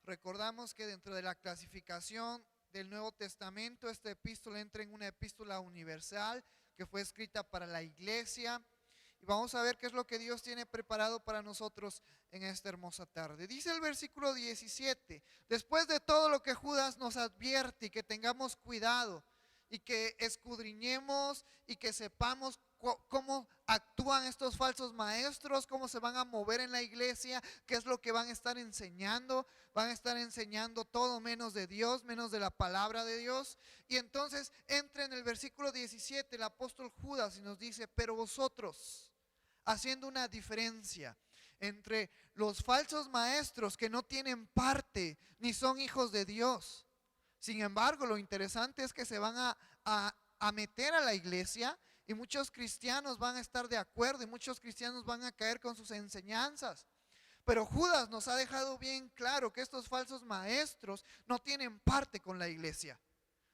Recordamos que dentro de la clasificación del Nuevo Testamento, esta epístola entra en una epístola universal que fue escrita para la iglesia. Y vamos a ver qué es lo que Dios tiene preparado para nosotros en esta hermosa tarde. Dice el versículo 17, después de todo lo que Judas nos advierte y que tengamos cuidado y que escudriñemos y que sepamos cómo actúan estos falsos maestros, cómo se van a mover en la iglesia, qué es lo que van a estar enseñando. Van a estar enseñando todo menos de Dios, menos de la palabra de Dios. Y entonces entra en el versículo 17 el apóstol Judas y nos dice, pero vosotros, haciendo una diferencia entre los falsos maestros que no tienen parte ni son hijos de Dios. Sin embargo, lo interesante es que se van a meter a la iglesia y muchos cristianos van a estar de acuerdo y muchos cristianos van a caer con sus enseñanzas. Pero Judas nos ha dejado bien claro que estos falsos maestros no tienen parte con la iglesia,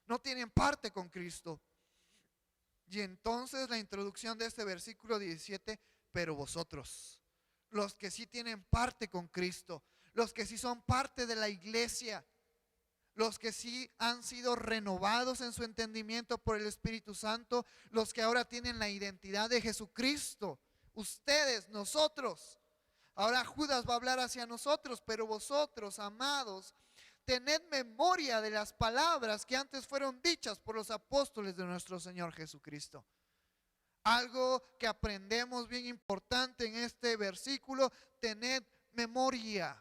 no tienen parte con Cristo. Y entonces la introducción de este versículo 17, pero vosotros, los que sí tienen parte con Cristo, los que sí son parte de la iglesia, los que sí han sido renovados en su entendimiento por el Espíritu Santo, los que ahora tienen la identidad de Jesucristo, ustedes, nosotros. Ahora Judas va a hablar hacia nosotros, pero vosotros, amados, tened memoria de las palabras que antes fueron dichas por los apóstoles de nuestro Señor Jesucristo. Algo que aprendemos bien importante en este versículo, tened memoria.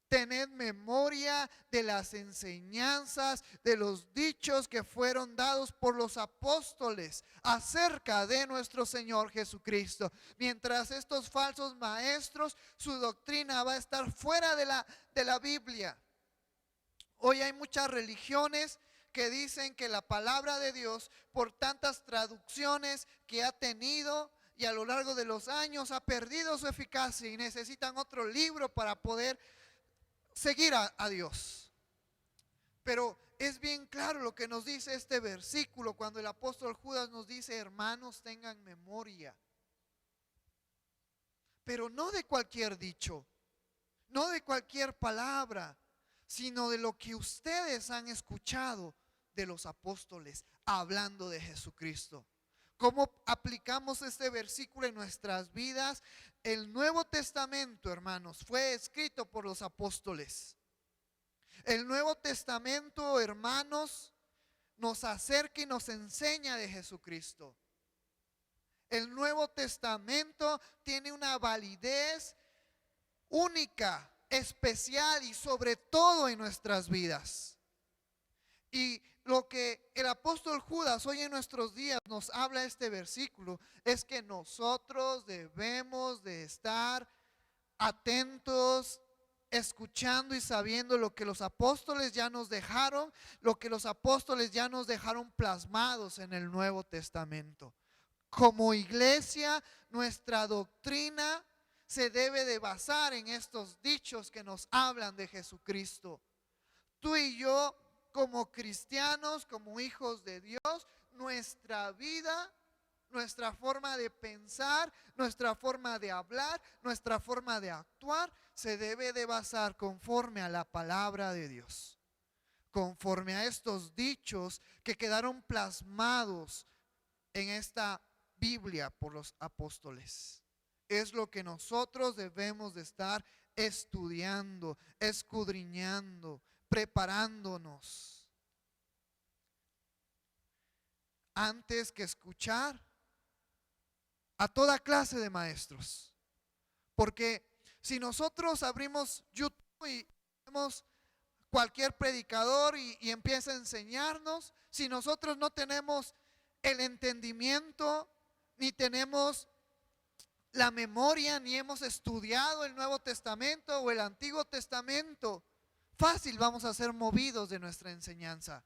Tened memoria de las enseñanzas, de los dichos que fueron dados por los apóstoles acerca de nuestro Señor Jesucristo. Mientras estos falsos maestros, su doctrina va a estar fuera de la Biblia. Hoy hay muchas religiones que dicen que la palabra de Dios, por tantas traducciones que ha tenido y a lo largo de los años, ha perdido su eficacia y necesitan otro libro para poder seguir a Dios. Pero es bien claro lo que nos dice este versículo cuando el apóstol Judas nos dice, hermanos, tengan memoria. Pero no de cualquier dicho, no de cualquier palabra, sino de lo que ustedes han escuchado de los apóstoles hablando de Jesucristo. ¿Cómo aplicamos este versículo en nuestras vidas? El Nuevo Testamento, hermanos, fue escrito por los apóstoles. El Nuevo Testamento, hermanos, nos acerca y nos enseña de Jesucristo. El Nuevo Testamento tiene una validez única, especial y sobre todo en nuestras vidas. Y lo que el apóstol Judas hoy en nuestros días nos habla este versículo es que nosotros debemos de estar atentos, escuchando y sabiendo lo que los apóstoles ya nos dejaron, lo que los apóstoles ya nos dejaron plasmados en el Nuevo Testamento. Como iglesia, nuestra doctrina se debe de basar en estos dichos que nos hablan de Jesucristo. Tú y yo, como cristianos, como hijos de Dios, nuestra vida, nuestra forma de pensar, nuestra forma de hablar, nuestra forma de actuar, se debe de basar conforme a la palabra de Dios, conforme a estos dichos que quedaron plasmados en esta Biblia por los apóstoles. Es lo que nosotros debemos de estar estudiando, escudriñando, preparándonos antes que escuchar a toda clase de maestros. Porque si nosotros abrimos YouTube y vemos cualquier predicador y empieza a enseñarnos, si nosotros no tenemos el entendimiento, ni tenemos la memoria, ni hemos estudiado el Nuevo Testamento o el Antiguo Testamento, fácil vamos a ser movidos de nuestra enseñanza.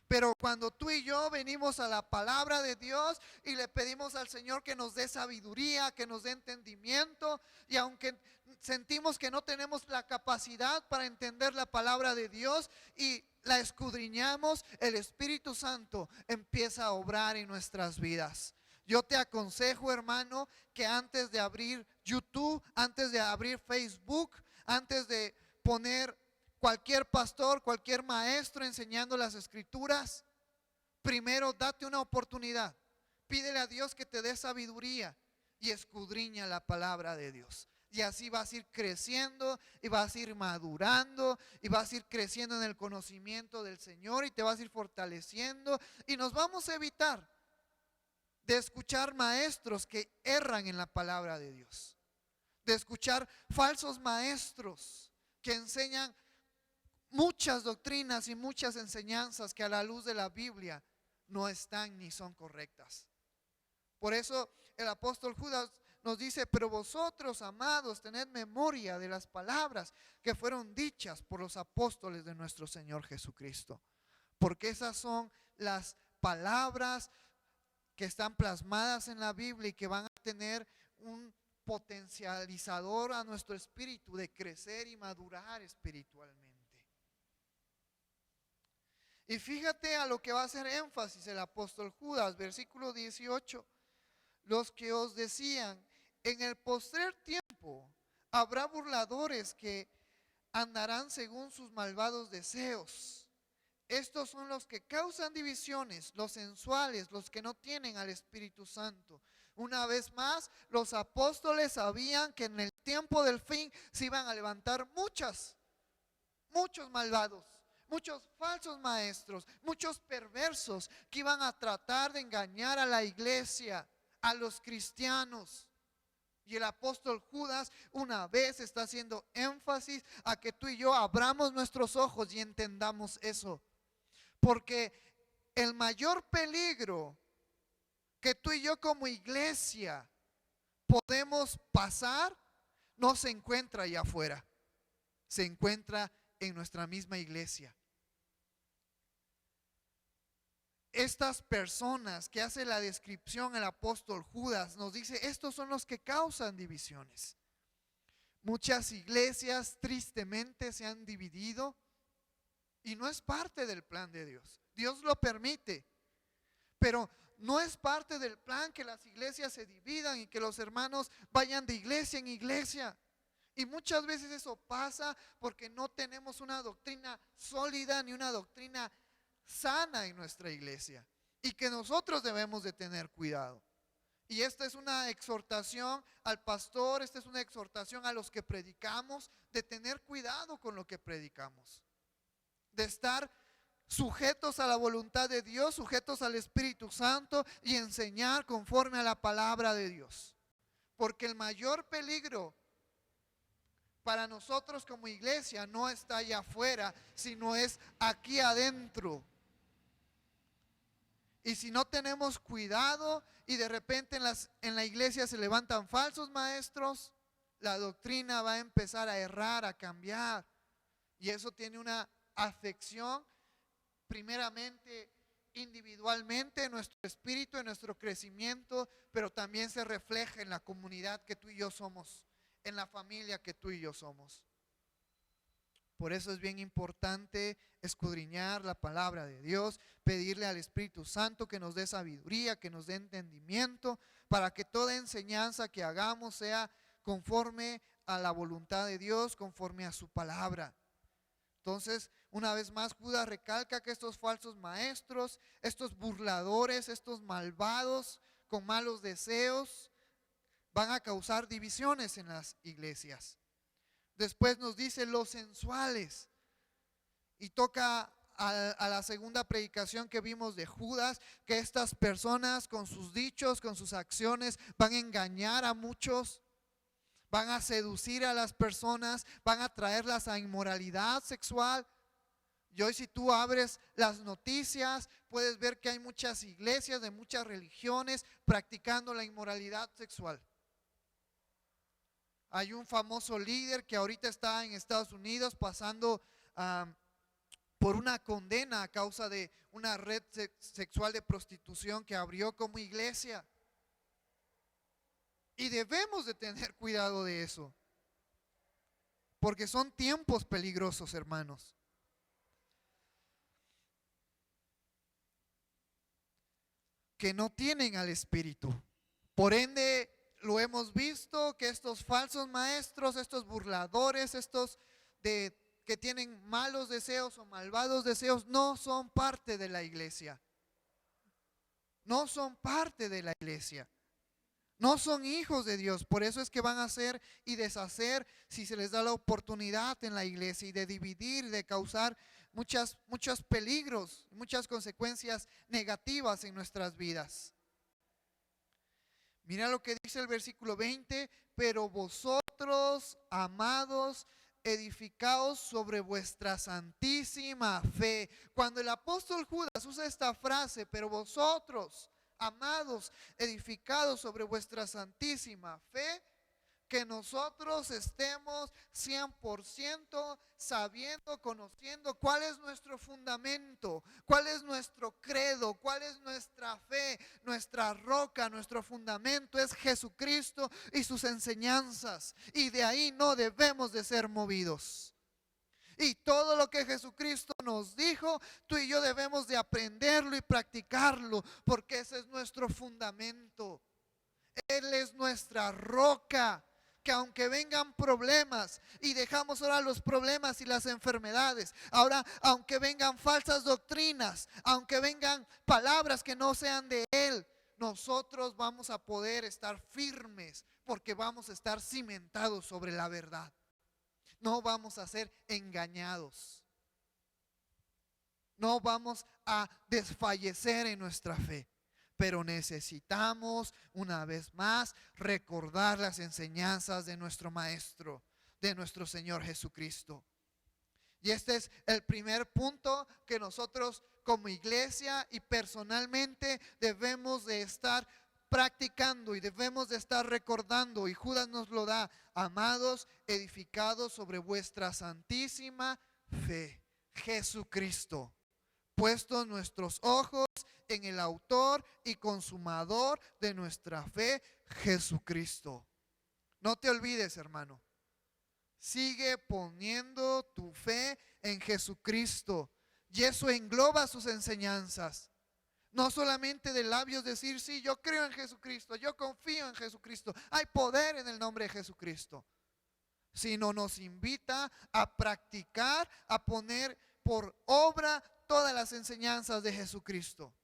Pero cuando tú y yo venimos a la palabra de Dios y le pedimos al Señor que nos dé sabiduría, que nos dé entendimiento, y aunque sentimos que no tenemos la capacidad para entender la palabra de Dios y la escudriñamos, el Espíritu Santo empieza a obrar en nuestras vidas. Yo te aconsejo, hermano, que antes de abrir YouTube, antes de abrir Facebook, antes de poner cualquier pastor, cualquier maestro enseñando las escrituras, primero date una oportunidad. Pídele a Dios que te dé sabiduría y escudriña la palabra de Dios. Y así vas a ir creciendo y vas a ir madurando y vas a ir creciendo en el conocimiento del Señor y te vas a ir fortaleciendo. Y nos vamos a evitar de escuchar maestros que erran en la palabra de Dios, de escuchar falsos maestros que enseñan muchas doctrinas y muchas enseñanzas que a la luz de la Biblia no están ni son correctas. Por eso el apóstol Judas nos dice: pero vosotros, amados, tened memoria de las palabras que fueron dichas por los apóstoles de nuestro Señor Jesucristo. Porque esas son las palabras que están plasmadas en la Biblia y que van a tener un potencializador a nuestro espíritu de crecer y madurar espiritualmente. Y fíjate a lo que va a hacer énfasis el apóstol Judas, versículo 18. Los que os decían: en el postrer tiempo habrá burladores que andarán según sus malvados deseos. Estos son los que causan divisiones, los sensuales, los que no tienen al Espíritu Santo. Una vez más, los apóstoles sabían que en el tiempo del fin se iban a levantar muchos malvados, muchos falsos maestros, muchos perversos que iban a tratar de engañar a la iglesia, a los cristianos. Y el apóstol Judas una vez está haciendo énfasis a que tú y yo abramos nuestros ojos y entendamos eso. Porque el mayor peligro que tú y yo como iglesia podemos pasar no se encuentra allá afuera, se encuentra en nuestra misma iglesia. Estas personas que hace la descripción el apóstol Judas nos dice: estos son los que causan divisiones. Muchas iglesias tristemente se han dividido y no es parte del plan de Dios. Dios lo permite, pero no es parte del plan que las iglesias se dividan y que los hermanos vayan de iglesia en iglesia. Y muchas veces eso pasa porque no tenemos una doctrina sólida ni una doctrina sana en nuestra iglesia, y que nosotros debemos de tener cuidado. Y esta es una exhortación al pastor, esta es una exhortación a los que predicamos, de tener cuidado con lo que predicamos, de estar sujetos a la voluntad de Dios, sujetos al Espíritu Santo y enseñar conforme a la palabra de Dios. Porque el mayor peligro para nosotros como iglesia no está allá afuera, sino es aquí adentro. Y si no tenemos cuidado y de repente en la iglesia se levantan falsos maestros, la doctrina va a empezar a errar, a cambiar. Y eso tiene una afección primeramente individualmente en nuestro espíritu, en nuestro crecimiento, pero también se refleja en la comunidad que tú y yo somos, en la familia que tú y yo somos. Por eso es bien importante escudriñar la palabra de Dios, pedirle al Espíritu Santo que nos dé sabiduría, que nos dé entendimiento, para que toda enseñanza que hagamos sea conforme a la voluntad de Dios, conforme a su palabra. Entonces, una vez más, Judas recalca que estos falsos maestros, estos burladores, estos malvados con malos deseos, van a causar divisiones en las iglesias. Después nos dice los sensuales, y toca a la segunda predicación que vimos de Judas, que estas personas con sus dichos, con sus acciones, van a engañar a muchos, van a seducir a las personas, van a traerlas a inmoralidad sexual. Y hoy, si tú abres las noticias, puedes ver que hay muchas iglesias de muchas religiones practicando la inmoralidad sexual. Hay un famoso líder que ahorita está en Estados Unidos pasando por una condena a causa de una red sexual de prostitución que abrió como iglesia. Y debemos de tener cuidado de eso, porque son tiempos peligrosos, hermanos. Que no tienen al Espíritu. Por ende, lo hemos visto, que estos falsos maestros, estos burladores, estos que tienen malos deseos o malvados deseos, no son parte de la iglesia. No son parte de la iglesia. No son hijos de Dios. Por eso es que van a hacer y deshacer si se les da la oportunidad en la iglesia, y de dividir y de causar muchos peligros, muchas consecuencias negativas en nuestras vidas. Mira lo que dice el versículo 20: pero vosotros, amados, edificaos sobre vuestra santísima fe. Cuando el apóstol Judas usa esta frase, pero vosotros, amados, edificados sobre vuestra santísima fe, que nosotros estemos 100% sabiendo, conociendo cuál es nuestro fundamento, cuál es nuestro credo, cuál es nuestra fe, nuestra roca, nuestro fundamento es Jesucristo y sus enseñanzas, y de ahí no debemos de ser movidos. Y todo lo que Jesucristo nos dijo, tú y yo debemos de aprenderlo y practicarlo, porque ese es nuestro fundamento. Él es nuestra roca, que aunque vengan problemas, y dejamos ahora los problemas y las enfermedades, ahora aunque vengan falsas doctrinas, aunque vengan palabras que no sean de Él, nosotros vamos a poder estar firmes, porque vamos a estar cimentados sobre la verdad. No vamos a ser engañados. No vamos a desfallecer en nuestra fe. Pero necesitamos una vez más recordar las enseñanzas de nuestro Maestro, de nuestro Señor Jesucristo. Y este es el primer punto que nosotros como iglesia y personalmente debemos de estar practicando y debemos de estar recordando. Y Judas nos lo da: amados, edificados sobre vuestra santísima fe, Jesucristo. Puestos nuestros ojos en el autor y consumador de nuestra fe, Jesucristo. No te olvides, hermano. Sigue poniendo tu fe en Jesucristo. Y eso engloba sus enseñanzas. No solamente de labios decir: sí, yo creo en Jesucristo, yo confío en Jesucristo, hay poder en el nombre de Jesucristo. Sino nos invita a practicar, a poner por obra todas las enseñanzas de Jesucristo.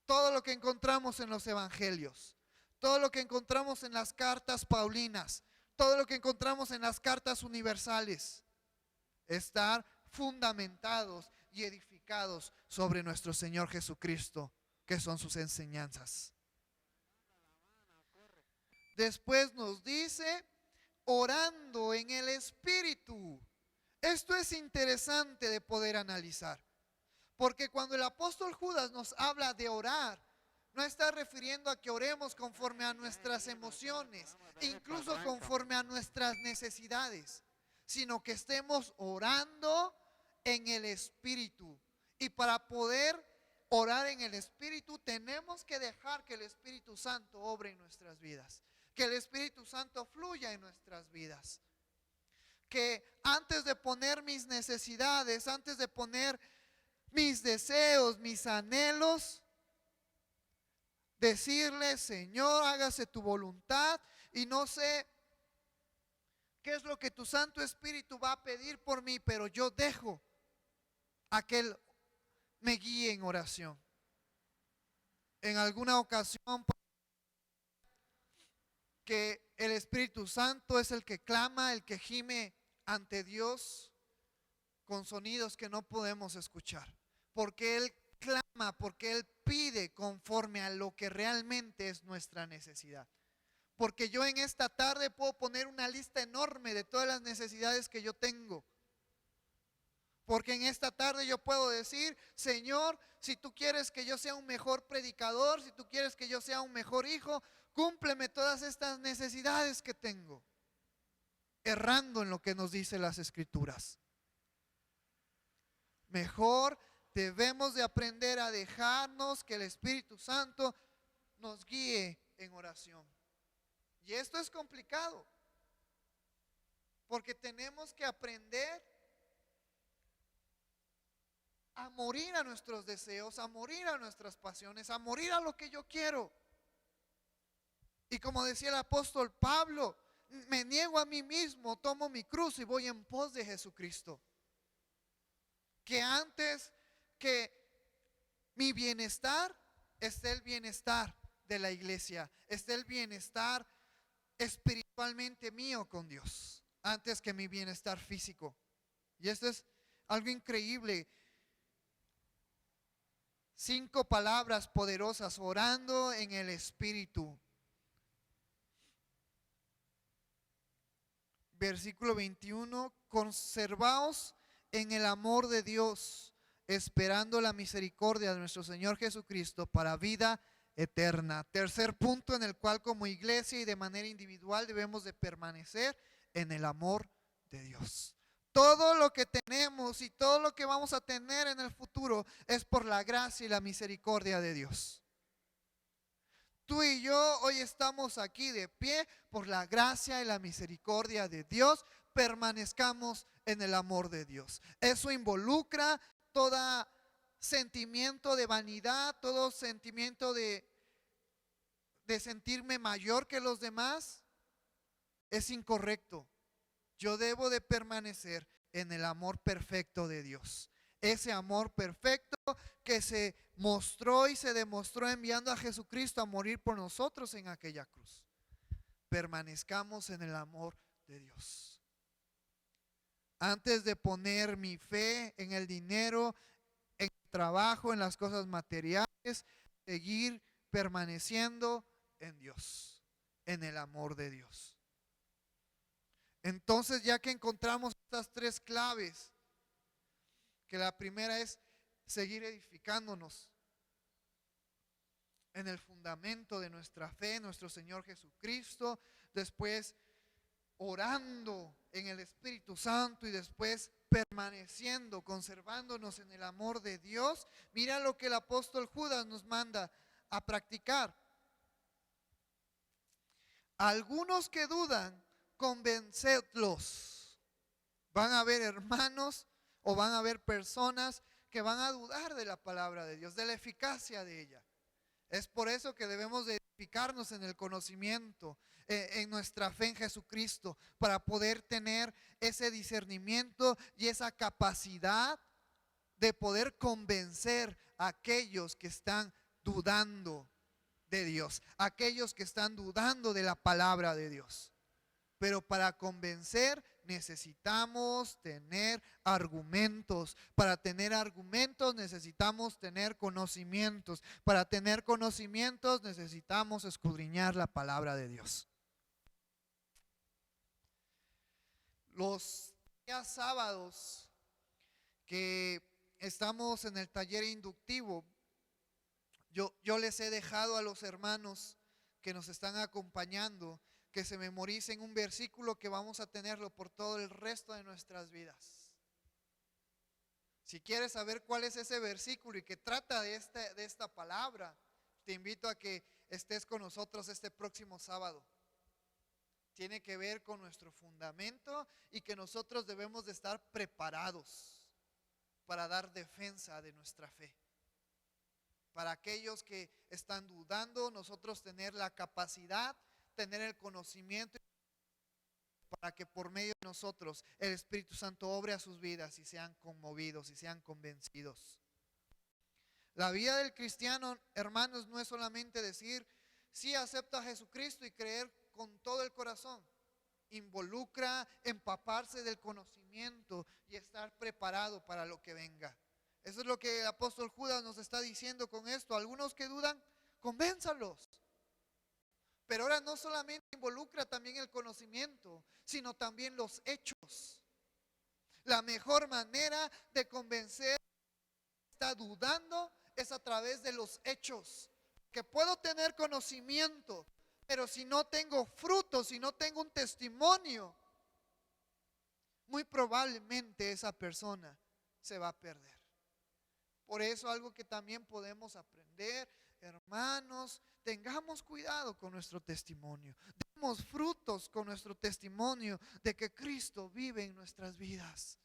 Todo lo que encontramos en los evangelios, todo lo que encontramos en las cartas paulinas, todo lo que encontramos en las cartas universales, estar fundamentados y edificados sobre nuestro Señor Jesucristo, que son sus enseñanzas. Después nos dice: orando en el Espíritu. Esto es interesante de poder analizar, porque cuando el apóstol Judas nos habla de orar, no está refiriendo a que oremos conforme a nuestras emociones, incluso conforme a nuestras necesidades, sino que estemos orando en el Espíritu. Y para poder orar en el Espíritu, tenemos que dejar que el Espíritu Santo obre en nuestras vidas, que el Espíritu Santo fluya en nuestras vidas. Que antes de poner mis necesidades, antes de poner mis deseos, mis anhelos, decirle: Señor, hágase tu voluntad. Y no sé qué es lo que tu Santo Espíritu va a pedir por mí, pero yo dejo a que Él me guíe en oración. En alguna ocasión, que el Espíritu Santo es el que clama, el que gime ante Dios con sonidos que no podemos escuchar, porque Él clama, porque Él pide conforme a lo que realmente es nuestra necesidad. Porque yo en esta tarde puedo poner una lista enorme de todas las necesidades que yo tengo. Porque en esta tarde yo puedo decir: Señor, si tú quieres que yo sea un mejor predicador, si tú quieres que yo sea un mejor hijo, cúmpleme todas estas necesidades que tengo. Errando en lo que nos dicen las Escrituras. Mejor debemos de aprender a dejarnos que el Espíritu Santo nos guíe en oración. Y esto es complicado, porque tenemos que aprender a morir a nuestros deseos, a morir a nuestras pasiones, a morir a lo que yo quiero. Y como decía el apóstol Pablo, me niego a mí mismo, tomo mi cruz y voy en pos de Jesucristo. Que antes que mi bienestar esté el bienestar de la iglesia, esté el bienestar espiritualmente mío con Dios, antes que mi bienestar físico. Y esto es algo increíble. 5 palabras poderosas, orando en el Espíritu. Versículo 21, conservaos en el amor de Dios, esperando la misericordia de nuestro Señor Jesucristo para vida eterna. Tercer punto en el cual como iglesia y de manera individual debemos de permanecer en el amor de Dios. Todo lo que tenemos y todo lo que vamos a tener en el futuro es por la gracia y la misericordia de Dios. Tú y yo hoy estamos aquí de pie por la gracia y la misericordia de Dios. Permanezcamos en el amor de Dios. Eso involucra todo sentimiento de vanidad, todo sentimiento de sentirme mayor que los demás. Es incorrecto. Yo debo de permanecer en el amor perfecto de Dios. Ese amor perfecto que se mostró y se demostró enviando a Jesucristo a morir por nosotros en aquella cruz. Permanezcamos en el amor de Dios. Antes de poner mi fe en el dinero, en el trabajo, en las cosas materiales, seguir permaneciendo en Dios, en el amor de Dios. Entonces, ya que encontramos estas 3 claves, que la primera es seguir edificándonos en el fundamento de nuestra fe, en nuestro Señor Jesucristo, después orando en el Espíritu Santo y después permaneciendo, conservándonos en el amor de Dios. Mira lo que el apóstol Judas nos manda a practicar. Algunos que dudan, convencedlos. Van a haber hermanos o van a haber personas que van a dudar de la palabra de Dios, de la eficacia de ella. Es por eso que debemos de edificarnos en el conocimiento, en nuestra fe en Jesucristo, para poder tener ese discernimiento y esa capacidad de poder convencer a aquellos que están dudando de Dios, aquellos que están dudando de la palabra de Dios. Pero para convencer necesitamos tener argumentos. Para tener argumentos necesitamos tener conocimientos. Para tener conocimientos necesitamos escudriñar la palabra de Dios. Los días sábados que estamos en el taller inductivo, yo les he dejado a los hermanos que nos están acompañando que se memoricen un versículo que vamos a tenerlo por todo el resto de nuestras vidas. Si quieres saber cuál es ese versículo y que trata de esta palabra, te invito a que estés con nosotros este próximo sábado. Tiene que ver con nuestro fundamento y que nosotros debemos de estar preparados para dar defensa de nuestra fe. Para aquellos que están dudando, nosotros tener la capacidad, tener el conocimiento para que por medio de nosotros el Espíritu Santo obre a sus vidas y sean conmovidos y sean convencidos. La vida del cristiano, hermanos, no es solamente decir sí, acepto a Jesucristo y creer con todo el corazón. Involucra empaparse del conocimiento y estar preparado para lo que venga. Eso es lo que el apóstol Judas nos está diciendo con esto. Algunos que dudan, convénzalos. Pero ahora no solamente involucra también el conocimiento, sino también los hechos. La mejor manera de convencer que está dudando es a través de los hechos. Que puedo tener conocimiento, pero si no tengo frutos, si no tengo un testimonio, muy probablemente esa persona se va a perder. Por eso algo que también podemos aprender, hermanos, tengamos cuidado con nuestro testimonio. Demos frutos con nuestro testimonio de que Cristo vive en nuestras vidas,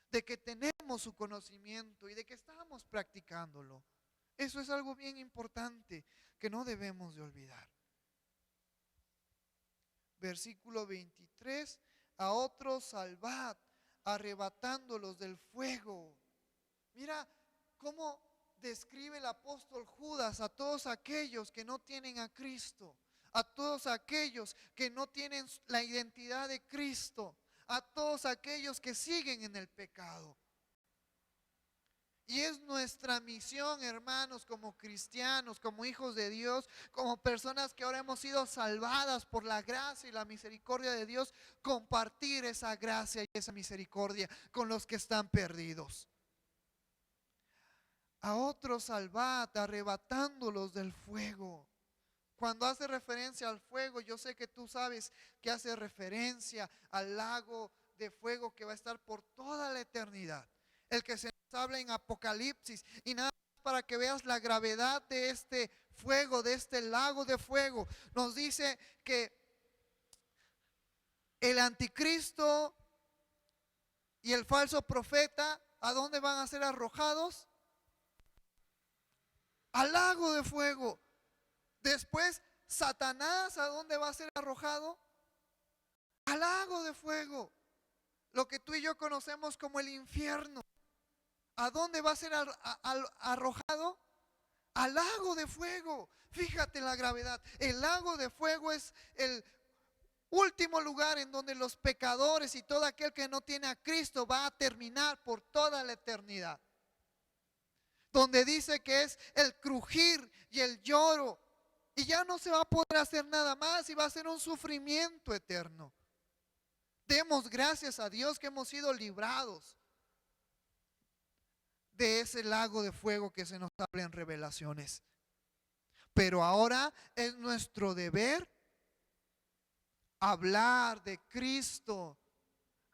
de que tenemos su conocimiento y de que estamos practicándolo. Eso es algo bien importante que no debemos de olvidar. Versículo 23, a otros salvad, arrebatándolos del fuego. Mira cómo describe el apóstol Judas a todos aquellos que no tienen a Cristo, a todos aquellos que no tienen la identidad de Cristo, a todos aquellos que siguen en el pecado. Y es nuestra misión, hermanos, como cristianos, como hijos de Dios, como personas que ahora hemos sido salvadas por la gracia y la misericordia de Dios, compartir esa gracia y esa misericordia con los que están perdidos. A otros salvad, arrebatándolos del fuego. Cuando hace referencia al fuego, yo sé que tú sabes que hace referencia al lago de fuego que va a estar por toda la eternidad. El que se nos habla en Apocalipsis. Y nada más para que veas la gravedad de este fuego, de este lago de fuego. Nos dice que el anticristo y el falso profeta, ¿a dónde van a ser arrojados? Al lago de fuego. Después, Satanás, ¿a dónde va a ser arrojado? Al lago de fuego. Lo que tú y yo conocemos como el infierno. ¿A dónde va a ser arrojado? Al lago de fuego. Fíjate la gravedad. El lago de fuego es el último lugar en donde los pecadores y todo aquel que no tiene a Cristo va a terminar por toda la eternidad. Donde dice que es el crujir y el lloro. Y ya no se va a poder hacer nada más y va a ser un sufrimiento eterno. Demos gracias a Dios que hemos sido librados de ese lago de fuego que se nos habla en Revelaciones. Pero ahora es nuestro deber hablar de Cristo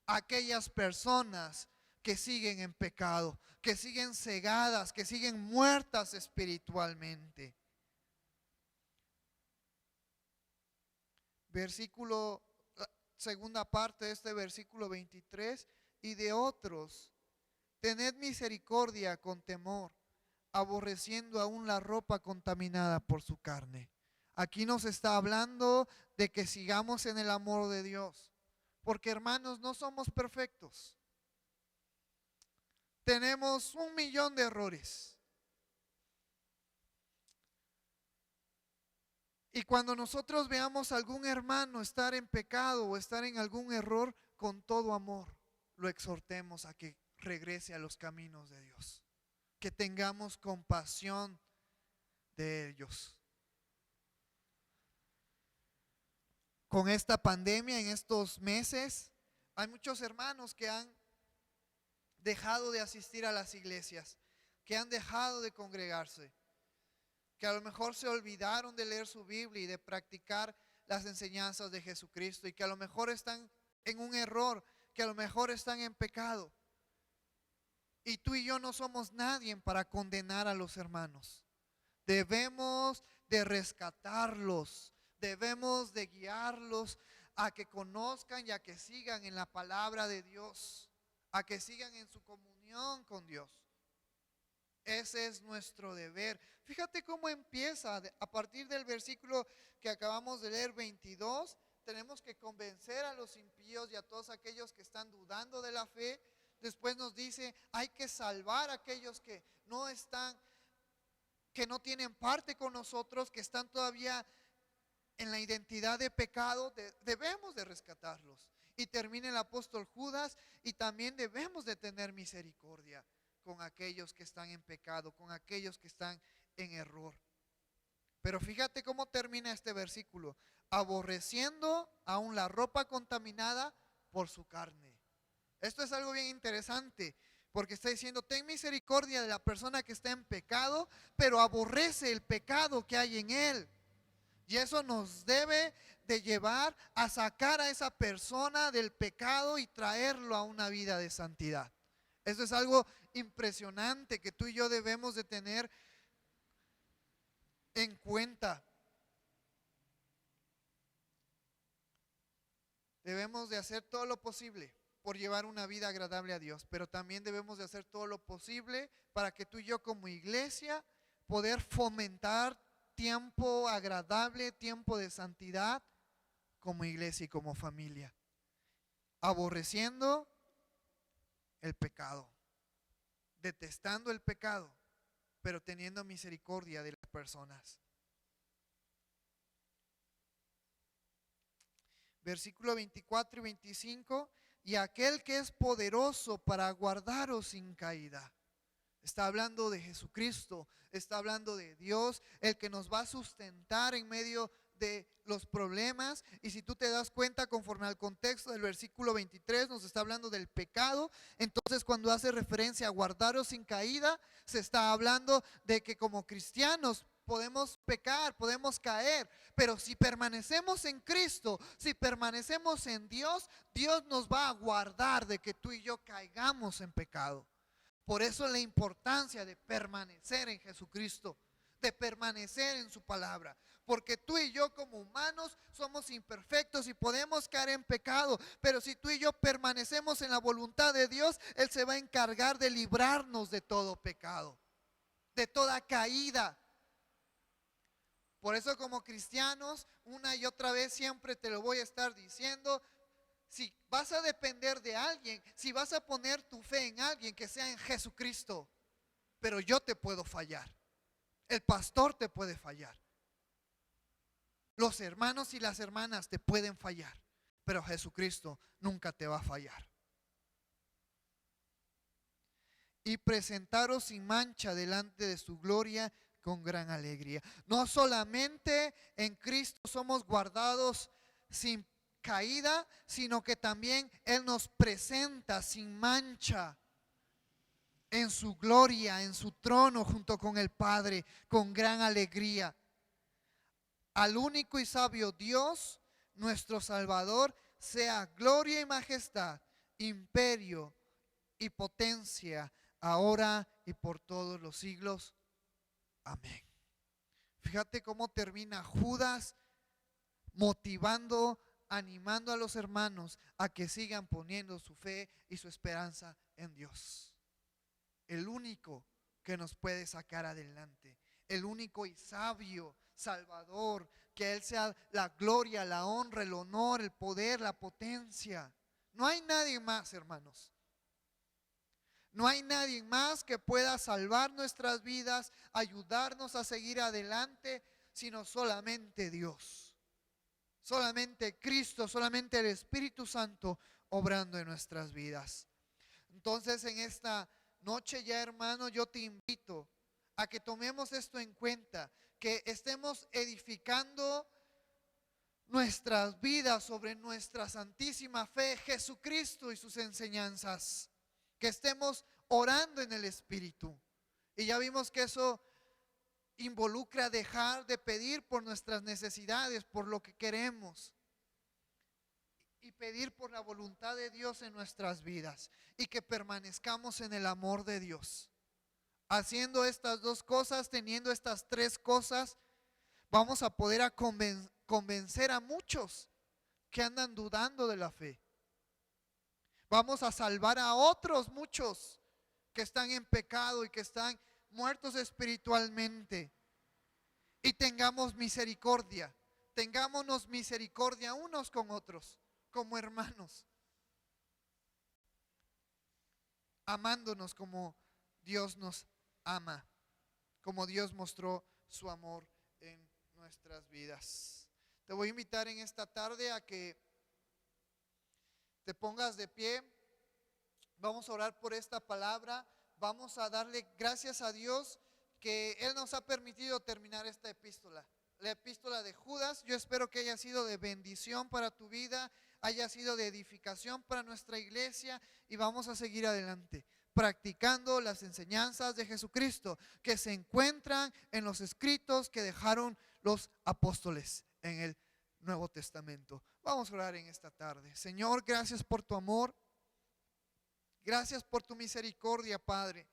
a aquellas personas que siguen en pecado, que siguen cegadas, que siguen muertas espiritualmente. Segunda parte de este versículo 23, y de otros, tened misericordia con temor, aborreciendo aún la ropa contaminada por su carne. Aquí nos está hablando de que sigamos en el amor de Dios, porque hermanos, no somos perfectos. Tenemos 1.000.000 de errores. Y cuando nosotros veamos a algún hermano estar en pecado o estar en algún error, con todo amor lo exhortemos a que regrese a los caminos de Dios. Que tengamos compasión de ellos. Con esta pandemia, en estos meses, hay muchos hermanos que han dejado de asistir a las iglesias, que han dejado de congregarse, que a lo mejor se olvidaron de leer su Biblia y de practicar las enseñanzas de Jesucristo, y que a lo mejor están en un error, que a lo mejor están en pecado. Y tú y yo no somos nadie para condenar a los hermanos. Debemos de rescatarlos, debemos de guiarlos a que conozcan y a que sigan en la palabra de Dios, a que sigan en su comunión con Dios. Ese es nuestro deber. Fíjate cómo empieza a partir del versículo que acabamos de leer, 22. Tenemos que convencer a los impíos y a todos aquellos que están dudando de la fe. Después nos dice, hay que salvar a aquellos que no están, que no tienen parte con nosotros, que están todavía en la identidad de pecado. Debemos de rescatarlos. Y termina el apóstol Judas, y también debemos de tener misericordia con aquellos que están en pecado, con aquellos que están en error. Pero fíjate cómo termina este versículo: aborreciendo aún la ropa contaminada por su carne. Esto es algo bien interesante, porque está diciendo, ten misericordia de la persona que está en pecado, pero aborrece el pecado que hay en él. Y eso nos debe de llevar a sacar a esa persona del pecado y traerlo a una vida de santidad. Eso es algo impresionante que tú y yo debemos de tener en cuenta. Debemos de hacer todo lo posible por llevar una vida agradable a Dios, pero también debemos de hacer todo lo posible para que tú y yo como iglesia poder fomentar tiempo agradable, tiempo de santidad como iglesia y como familia, aborreciendo el pecado, detestando el pecado, pero teniendo misericordia de las personas. Versículo 24 y 25, y aquel que es poderoso para guardaros sin caída. Está hablando de Jesucristo, está hablando de Dios, el que nos va a sustentar en medio de los problemas. Y si tú te das cuenta, conforme al contexto del versículo 23, nos está hablando del pecado. Entonces, cuando hace referencia a guardaros sin caída, se está hablando de que como cristianos podemos pecar, podemos caer, pero si permanecemos en Cristo, si permanecemos en Dios, Dios nos va a guardar de que tú y yo caigamos en pecado. Por eso la importancia de permanecer en Jesucristo, de permanecer en su palabra. Porque tú y yo como humanos somos imperfectos y podemos caer en pecado. Pero si tú y yo permanecemos en la voluntad de Dios, Él se va a encargar de librarnos de todo pecado, de toda caída. Por eso como cristianos, una y otra vez siempre te lo voy a estar diciendo. Si vas a depender de alguien, si vas a poner tu fe en alguien, que sea en Jesucristo. Pero yo te puedo fallar. El pastor te puede fallar. Los hermanos y las hermanas te pueden fallar. Pero Jesucristo nunca te va a fallar. Y presentaros sin mancha delante de su gloria con gran alegría. No solamente en Cristo somos guardados sin caída, sino que también Él nos presenta sin mancha en su gloria, en su trono junto con el Padre, con gran alegría. Al único y sabio Dios, nuestro Salvador, sea gloria y majestad, imperio y potencia, ahora y por todos los siglos. Amén. Fíjate cómo termina Judas motivando, animando a los hermanos a que sigan poniendo su fe y su esperanza en Dios. El único que nos puede sacar adelante, el único y sabio Salvador, que Él sea la gloria, la honra, el honor, el poder, la potencia. No hay nadie más, hermanos. No hay nadie más que pueda salvar nuestras vidas, ayudarnos a seguir adelante, sino solamente Dios. Solamente Cristo, solamente el Espíritu Santo obrando en nuestras vidas. Entonces en esta noche ya, hermano, yo te invito a que tomemos esto en cuenta, que estemos edificando nuestras vidas sobre nuestra santísima fe, Jesucristo y sus enseñanzas, que estemos orando en el Espíritu. Y ya vimos que eso involucra dejar de pedir por nuestras necesidades, por lo que queremos, y pedir por la voluntad de Dios en nuestras vidas, y que permanezcamos en el amor de Dios. Haciendo estas dos cosas, teniendo estas tres cosas, vamos a poder convencer a muchos que andan dudando de la fe. Vamos a salvar a otros muchos que están en pecado y que están muertos espiritualmente. Y tengamos misericordia, tengámonos misericordia unos con otros, como hermanos, amándonos como Dios nos ama, como Dios mostró su amor en nuestras vidas. Te voy a invitar en esta tarde a que te pongas de pie. Vamos a orar por esta palabra. Vamos a darle gracias a Dios que Él nos ha permitido terminar esta epístola. La epístola de Judas, yo espero que haya sido de bendición para tu vida, haya sido de edificación para nuestra iglesia, y vamos a seguir adelante practicando las enseñanzas de Jesucristo que se encuentran en los escritos que dejaron los apóstoles en el Nuevo Testamento. Vamos a orar en esta tarde. Señor, gracias por tu amor, gracias por tu misericordia, Padre.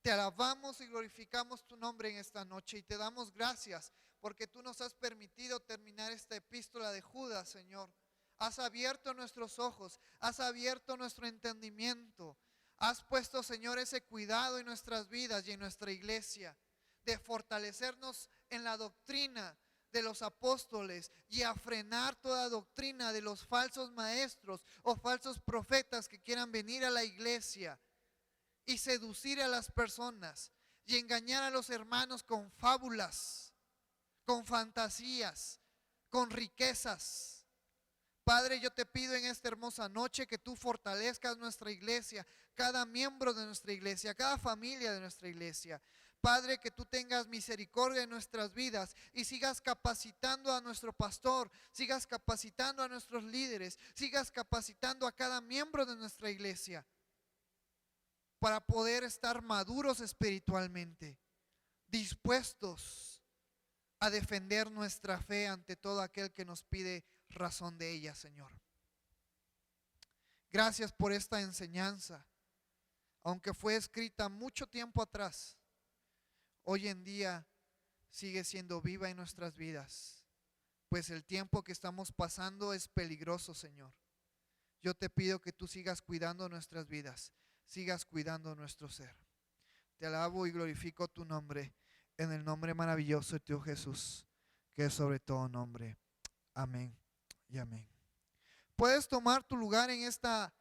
Te alabamos y glorificamos tu nombre en esta noche y te damos gracias porque tú nos has permitido terminar esta epístola de Judas, Señor. Has abierto nuestros ojos, has abierto nuestro entendimiento. Has puesto, Señor, ese cuidado en nuestras vidas y en nuestra iglesia, de fortalecernos en la doctrina, de los apóstoles y a frenar toda doctrina de los falsos maestros o falsos profetas que quieran venir a la iglesia y seducir a las personas y engañar a los hermanos con fábulas, con fantasías, con riquezas. Padre, yo te pido en esta hermosa noche que tú fortalezcas nuestra iglesia, cada miembro de nuestra iglesia, cada familia de nuestra iglesia. Padre, que tú tengas misericordia en nuestras vidas y sigas capacitando a nuestro pastor, sigas capacitando a nuestros líderes, sigas capacitando a cada miembro de nuestra iglesia para poder estar maduros espiritualmente, dispuestos a defender nuestra fe ante todo aquel que nos pide razón de ella, Señor. Gracias por esta enseñanza, aunque fue escrita mucho tiempo atrás, hoy en día sigue siendo viva en nuestras vidas, pues el tiempo que estamos pasando es peligroso, Señor. Yo te pido que tú sigas cuidando nuestras vidas, sigas cuidando nuestro ser. Te alabo y glorifico tu nombre, en el nombre maravilloso de tu Jesús, que es sobre todo nombre. Amén y amén. Puedes tomar tu lugar en esta